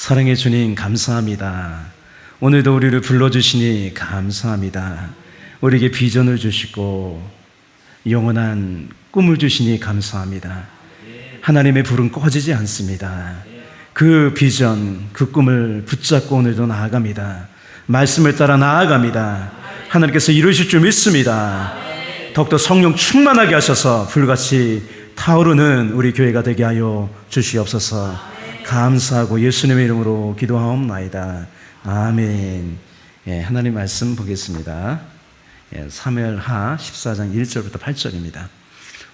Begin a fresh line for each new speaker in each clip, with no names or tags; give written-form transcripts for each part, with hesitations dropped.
사랑의 주님 감사합니다. 오늘도 우리를 불러주시니 감사합니다. 우리에게 비전을 주시고 영원한 꿈을 주시니 감사합니다. 하나님의 불은 꺼지지 않습니다. 그 비전, 그 꿈을 붙잡고 오늘도 나아갑니다. 말씀을 따라 나아갑니다. 하나님께서 이루실 줄 믿습니다. 더욱더 성령 충만하게 하셔서 불같이 타오르는 우리 교회가 되게 하여 주시옵소서. 감사하고 예수님의 이름으로 기도하옵나이다. 아멘. 하나님 말씀 보겠습니다. 사무엘하 14장 1절부터 8절입니다.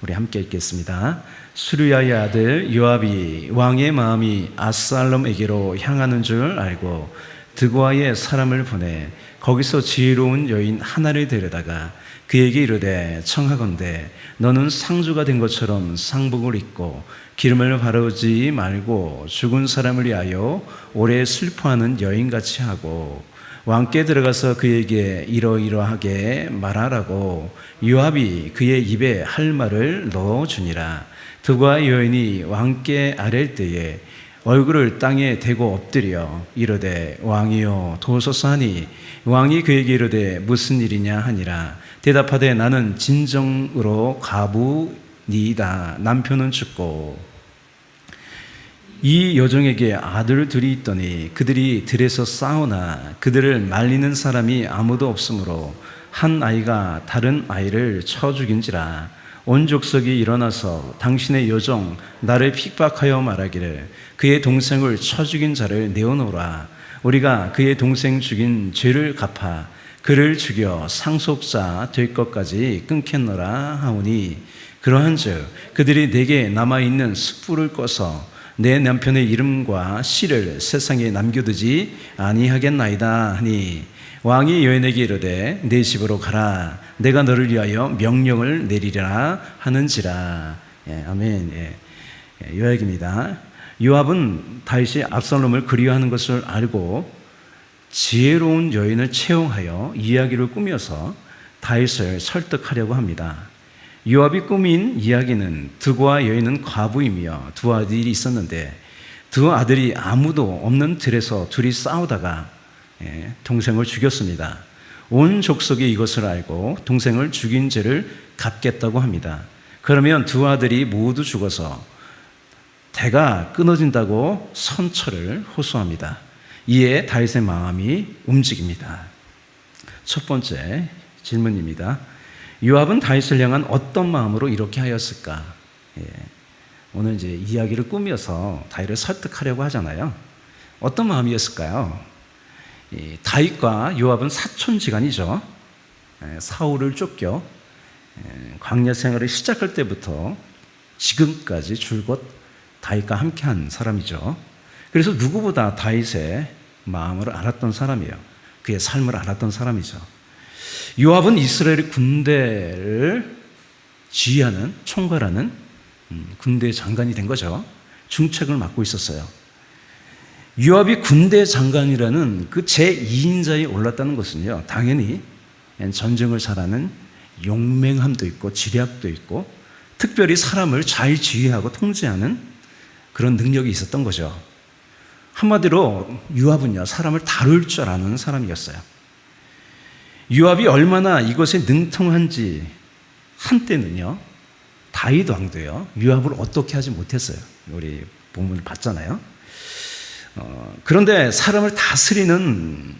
우리 함께 읽겠습니다. 수르야의 아들 요압이 왕의 마음이 압살롬에게로 향하는 줄 알고 드고아의 사람을 보내 거기서 지혜로운 여인 하나를 데려다가 그에게 이르되 청하건대 너는 상주가 된 것처럼 상복을 입고 기름을 바르지 말고 죽은 사람을 위하여 오래 슬퍼하는 여인같이 하고 왕께 들어가서 그에게 이러이러하게 말하라고 요압이 그의 입에 할 말을 넣어주니라. 드고아 여인이 왕께 아랠 때에 얼굴을 땅에 대고 엎드려 이르되 왕이여 도소서 하니 왕이 그에게 이르되 무슨 일이냐 하니라. 대답하되 나는 진정으로 과부니이다. 남편은 죽고 이 여종에게 아들들이 있더니 그들이 들에서 싸우나 그들을 말리는 사람이 아무도 없으므로 한 아이가 다른 아이를 쳐 죽인지라. 온 족속이 일어나서 당신의 여종 나를 핍박하여 말하기를 그의 동생을 쳐 죽인 자를 내어놓으라. 우리가 그의 동생 죽인 죄를 갚아 그를 죽여 상속자 될 것까지 끊겠노라 하오니 그러한즉 그들이 내게 남아있는 숯불을 꺼서 내 남편의 이름과 씨를 세상에 남겨두지 아니하겠나이다 하니 왕이 여인에게 이르되 내 집으로 가라. 내가 너를 위하여 명령을 내리라 하는지라. 아멘. 요약입니다. 요압은 다윗이 압살롬을 그리워하는 것을 알고 지혜로운 여인을 채용하여 이야기를 꾸며서 다윗을 설득하려고 합니다. 요압이 꾸민 이야기는 드고아 여인은 과부이며 두 아들이 있었는데 두 아들이 아무도 없는 들에서 둘이 싸우다가 동생을 죽였습니다. 온 족속이 이것을 알고 동생을 죽인 죄를 갚겠다고 합니다. 그러면 두 아들이 모두 죽어서 대가 끊어진다고 선처를 호소합니다. 이에 다윗의 마음이 움직입니다. 첫 번째 질문입니다. 요압은 다윗을 향한 어떤 마음으로 이렇게 하였을까? 오늘 이제 이야기를 꾸며서 다윗을 설득하려고 하잖아요. 어떤 마음이었을까요? 다윗과 요압은 사촌지간이죠. 사울을 쫓겨 광야 생활을 시작할 때부터 지금까지 줄곧 다윗과 함께한 사람이죠. 그래서 누구보다 다윗의 마음을 알았던 사람이에요. 그의 삶을 알았던 사람이죠. 요압은 이스라엘의 군대를 지휘하는 총괄하는 군대 장관이 된 거죠. 중책을 맡고 있었어요. 요압이 군대 장관이라는 그 제2인자에 올랐다는 것은요, 당연히 전쟁을 잘하는 용맹함도 있고 지략도 있고 특별히 사람을 잘 지휘하고 통제하는 그런 능력이 있었던 거죠. 한마디로 요압은요, 사람을 다룰 줄 아는 사람이었어요. 요압이 얼마나 이것에 능통한지 한때는요, 다윗 왕도요, 요압을 어떻게 하지 못했어요. 우리 본문을 봤잖아요. 그런데 사람을 다스리는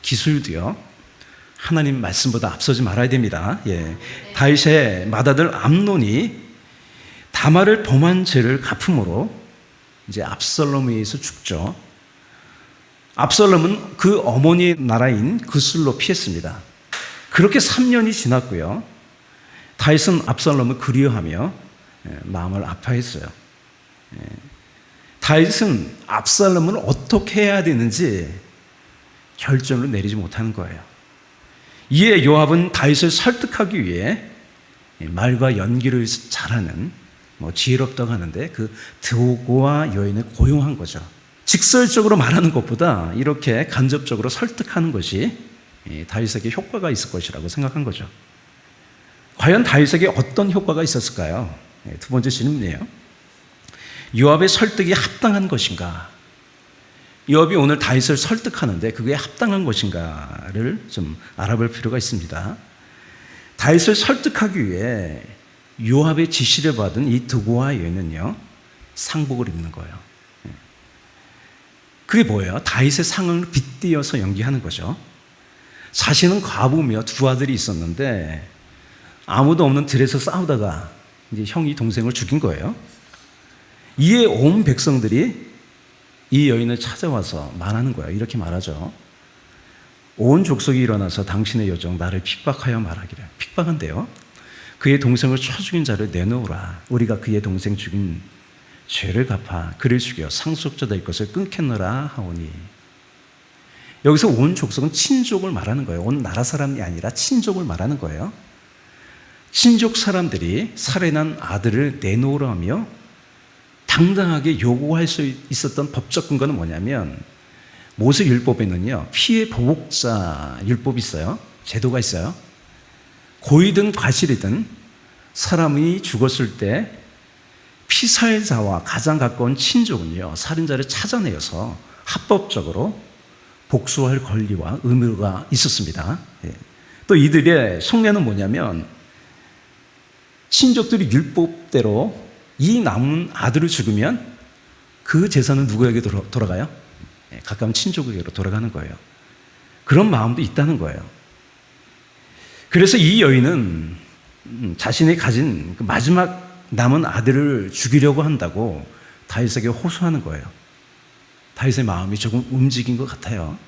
기술도요, 하나님 말씀보다 앞서지 말아야 됩니다. 다윗의 맏아들 암논이 다말을 범한 죄를 갚음으로 이제 압살롬에 의해서 죽죠. 압살롬은 그 어머니 나라인 그술로 피했습니다. 그렇게 3년이 지났고요. 다윗은 압살롬을 그리워하며 마음을 아파했어요. 다윗은 압살롬을 어떻게 해야 되는지 결정을 내리지 못하는 거예요. 이에 요압은 다윗을 설득하기 위해 말과 연기를 잘하는 지혜롭다고 하는데 그 드고아 여인을 고용한 거죠. 직설적으로 말하는 것보다 이렇게 간접적으로 설득하는 것이 다윗에게 효과가 있을 것이라고 생각한 거죠. 과연 다윗에게 어떤 효과가 있었을까요? 두 번째 질문이에요. 요압의 설득이 합당한 것인가? 요압이 오늘 다윗을 설득하는데 그게 합당한 것인가를 좀 알아볼 필요가 있습니다. 다윗을 설득하기 위해 요압의 지시를 받은 이 두고와 여인은요, 상복을 입는 거예요. 그게 뭐예요? 다윗의 상을 빗대어서 연기하는 거죠. 자신은 과부며 두 아들이 있었는데 아무도 없는 들에서 싸우다가 이제 형이 동생을 죽인 거예요. 이에 온 백성들이 이 여인을 찾아와서 말하는 거예요. 이렇게 말하죠. 온 족속이 일어나서 당신의 여종 나를 핍박하여 말하기를. 핍박한대요. 그의 동생을 쳐 죽인 자를 내놓으라. 우리가 그의 동생 죽인 죄를 갚아 그를 죽여 상속자 될 것을 끊겠노라 하오니. 여기서 온 족속은 친족을 말하는 거예요. 온 나라 사람이 아니라 친족을 말하는 거예요. 친족 사람들이 살해난 아들을 내놓으라며 당당하게 요구할 수 있었던 법적 근거는 뭐냐면, 모세 율법에는요, 피해 보복자 율법이 있어요. 제도가 있어요. 고의든 과실이든 사람이 죽었을 때 피살자와 가장 가까운 친족은요, 살인자를 찾아내어서 합법적으로 복수할 권리와 의무가 있었습니다. 또 이들의 속내는 뭐냐면, 친족들이 율법대로 이 남은 아들을 죽으면 그 재산은 누구에게 돌아가요? 가까운 친족에게로 돌아가는 거예요. 그런 마음도 있다는 거예요. 그래서 이 여인은 자신이 가진 그 마지막 남은 아들을 죽이려고 한다고 다윗에게 호소하는 거예요. 다윗의 마음이 조금 움직인 것 같아요.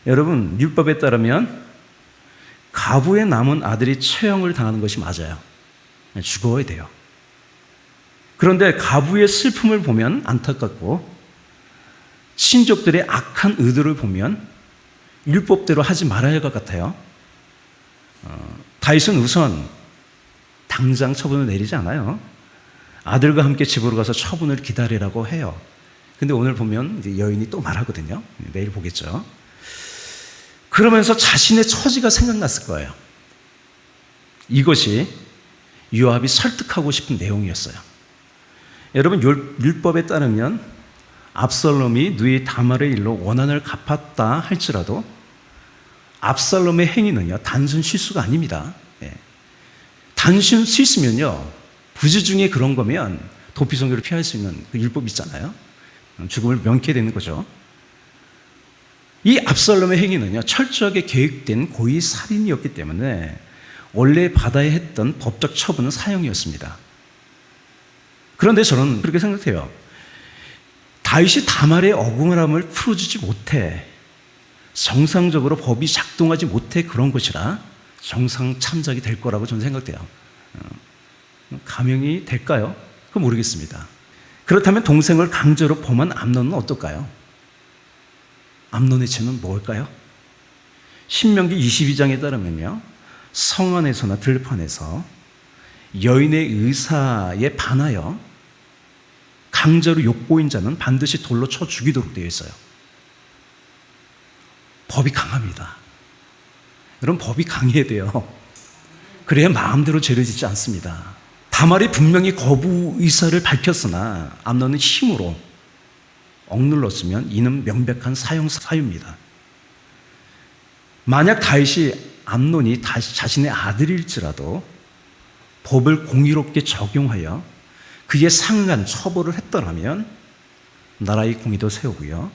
여러분, 율법에 따르면 가부의 남은 아들이 처형을 당하는 것이 맞아요. 죽어야 돼요. 그런데 가부의 슬픔을 보면 안타깝고 친족들의 악한 의도를 보면 율법대로 하지 말아야 할 것 같아요. 다윗은 우선 당장 처분을 내리지 않아요. 아들과 함께 집으로 가서 처분을 기다리라고 해요. 근데 오늘 보면 이제 여인이 또 말하거든요. 내일 보겠죠. 그러면서 자신의 처지가 생각났을 거예요. 이것이 요압이 설득하고 싶은 내용이었어요. 여러분, 율법에 따르면 압살롬이 누이 다말의 일로 원한을 갚았다 할지라도 압살롬의 행위는요, 단순 실수가 아닙니다. 단순 실수면요, 부지 중에 그런 거면 도피성교를 피할 수 있는 그 율법이 있잖아요. 죽음을 명케 되는 거죠. 이 압살롬의 행위는요, 철저하게 계획된 고의 살인이었기 때문에 원래 받아야 했던 법적 처분은 사형이었습니다. 그런데 저는 그렇게 생각해요. 다윗이 다말의 억울함을 풀어주지 못해, 정상적으로 법이 작동하지 못해 그런 것이라 정상 참작이 될 거라고 저는 생각돼요. 감형이 될까요? 그건 모르겠습니다. 그렇다면 동생을 강제로 범한 암논은 어떨까요? 암논의 죄는 뭘까요? 신명기 22장에 따르면요, 성 안에서나 들판에서 여인의 의사에 반하여 강제로 욕보인 자는 반드시 돌로 쳐 죽이도록 되어 있어요. 법이 강합니다. 여러분, 법이 강해야 돼요. 그래야 마음대로 죄를 짓지 않습니다. 다말이 분명히 거부 의사를 밝혔으나 암논은 힘으로 억눌렀으면 이는 명백한 사형사유입니다. 만약 다윗이 암논이 자신의 아들일지라도 법을 공의롭게 적용하여 그에 상응한 처벌을 했더라면 나라의 공의도 세우고요,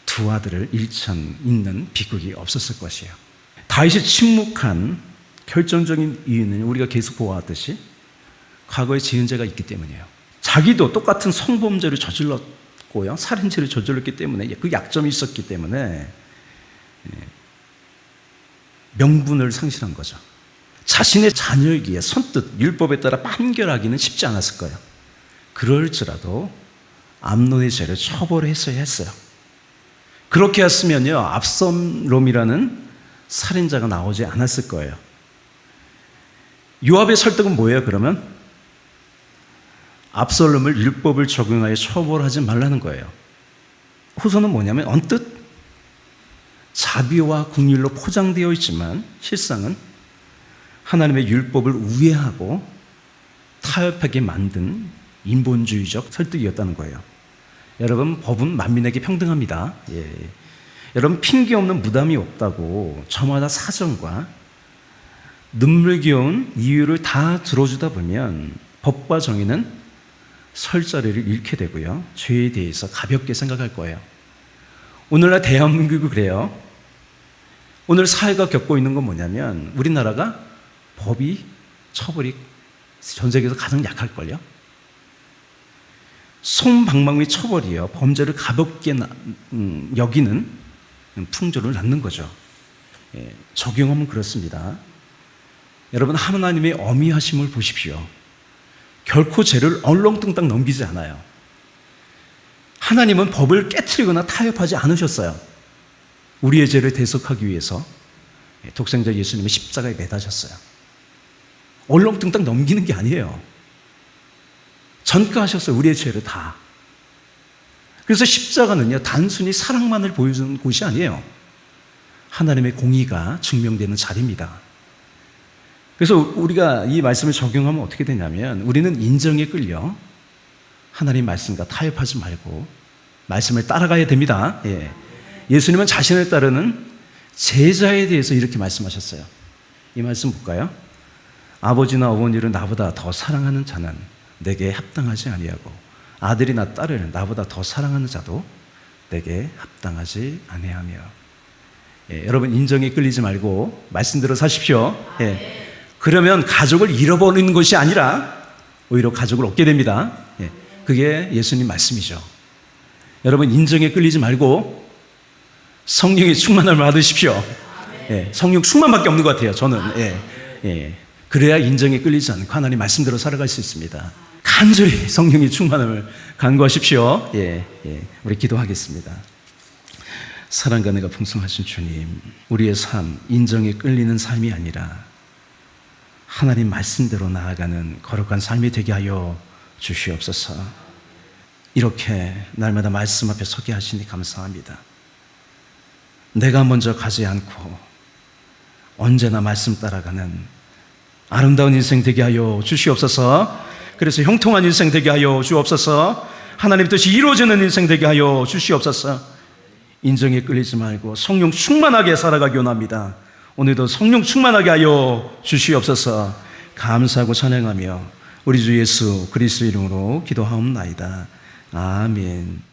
두 아들을 잃는 비극이 없었을 것이에요. 다윗이 침묵한 결정적인 이유는 우리가 계속 보아왔듯이 과거에 지은 죄가 있기 때문이에요. 자기도 똑같은 성범죄를 저질렀고요, 살인죄를 저질렀기 때문에 그 약점이 있었기 때문에 명분을 상실한 거죠. 자신의 자녀이기에 선뜻 율법에 따라 판결하기는 쉽지 않았을 거예요. 그럴지라도 암논의 죄를 처벌했어야 했어요. 그렇게 했으면요, 압살롬이라는 살인자가 나오지 않았을 거예요. 요압의 설득은 뭐예요, 그러면? 압살롬을 율법을 적용하여 처벌하지 말라는 거예요. 호소는 뭐냐면, 언뜻 자비와 긍휼로 포장되어 있지만 실상은 하나님의 율법을 우회하고 타협하게 만든 인본주의적 설득이었다는 거예요. 여러분, 법은 만민에게 평등합니다. 예. 여러분, 핑계 없는 무담이 없다고 저마다 사정과 눈물겨운 이유를 다 들어주다 보면 법과 정의는 설 자리를 잃게 되고요, 죄에 대해서 가볍게 생각할 거예요. 오늘날 대한민국이 그래요. 오늘 사회가 겪고 있는 건 뭐냐면 우리나라가 법이, 처벌이 전 세계에서 가장 약할걸요. 솜방망이 처벌이요, 범죄를 가볍게 여기는 풍조를 낳는 거죠. 예, 적용하면 그렇습니다. 여러분, 하나님의 어미하심을 보십시오. 결코 죄를 얼렁뚱땅 넘기지 않아요. 하나님은 법을 깨트리거나 타협하지 않으셨어요. 우리의 죄를 대속하기 위해서 독생자 예수님의 십자가에 매다셨어요. 얼렁뚱땅 넘기는 게 아니에요. 전가하셨어요, 우리의 죄를 다. 그래서 십자가는요, 단순히 사랑만을 보여주는 곳이 아니에요. 하나님의 공의가 증명되는 자리입니다. 그래서 우리가 이 말씀을 적용하면 어떻게 되냐면 우리는 인정에 끌려 하나님 말씀과 타협하지 말고 말씀을 따라가야 됩니다. 예. 예수님은 자신을 따르는 제자에 대해서 이렇게 말씀하셨어요. 이 말씀 볼까요? 아버지나 어머니를 나보다 더 사랑하는 자는 내게 합당하지 아니하고 아들이나 딸을 나보다 더 사랑하는 자도 내게 합당하지 아니하며. 예, 여러분, 인정에 끌리지 말고 말씀대로 사십시오. 예. 그러면 가족을 잃어버리는 것이 아니라 오히려 가족을 얻게 됩니다. 예, 그게 예수님 말씀이죠. 여러분, 인정에 끌리지 말고 성령의 충만함을 받으십시오. 예, 성령 충만밖에 없는 것 같아요, 저는. 예, 그래야 인정에 끌리지 않고 하나님 말씀대로 살아갈 수 있습니다. 간절히 성령의 충만함을 간구하십시오. 우리 기도하겠습니다. 사랑과 은혜가 풍성하신 주님, 우리의 삶, 인정에 끌리는 삶이 아니라 하나님 말씀대로 나아가는 거룩한 삶이 되게 하여 주시옵소서. 이렇게 날마다 말씀 앞에 서게 하시니 감사합니다. 내가 먼저 가지 않고 언제나 말씀 따라가는 아름다운 인생 되게 하여 주시옵소서. 그래서 형통한 인생 되게 하여 주옵소서. 하나님 뜻이 이루어지는 인생 되게 하여 주시옵소서. 인정에 끌리지 말고 성령 충만하게 살아가기 원합니다. 오늘도 성령 충만하게 하여 주시옵소서. 감사하고 찬양하며 우리 주 예수 그리스도 이름으로 기도하옵나이다. 아멘.